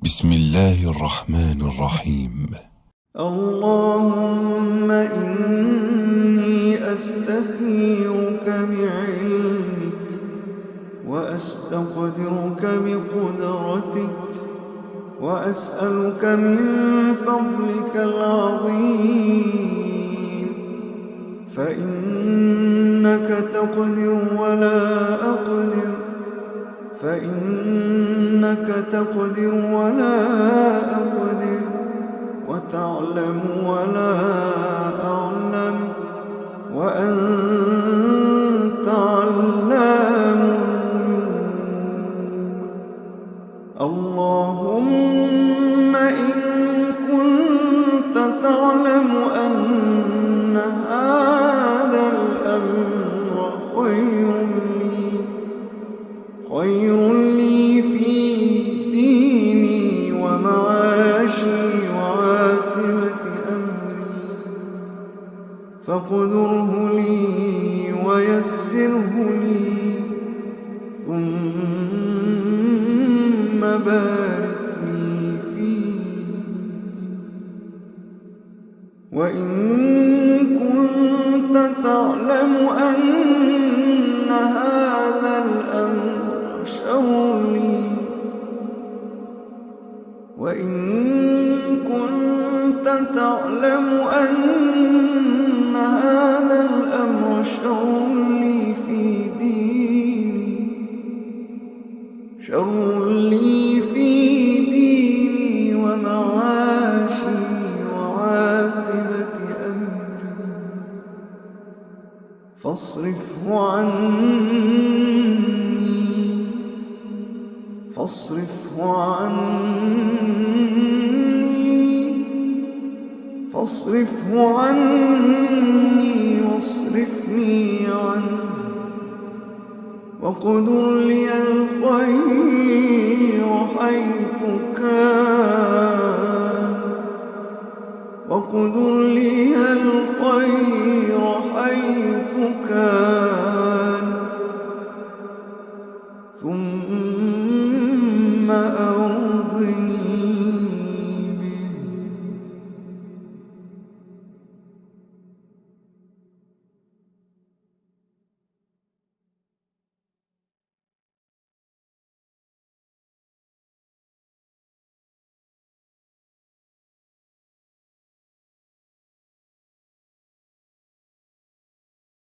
بسم الله الرحمن الرحيم. اللهم إني أستخيرك بعلمك وأستقدرك بقدرتك وأسألك من فضلك العظيم، فإنك تقدر ولا أقدر، فإنك تقدر ولا أقدر، وتعلم ولا أعلم، وأنت علام الغيوب. اللهم إن كنت تعلم أن هذا الأمر خير لي في ديني ومعاشي وعاقبة أمري، فاقدره لي ويسره لي، ثم بارك لي فيه. وإن كنت تعلم أن هذا الأمر شر لي، وإن كنت تعلم أن هذا الأمر شر لي في ديني، ومعاشي وعاقبة أمري، فاصرفه عني واصرفني عنه، واقدر لي الخير حيث كان، واقدر لي الخير حيث كان، ثم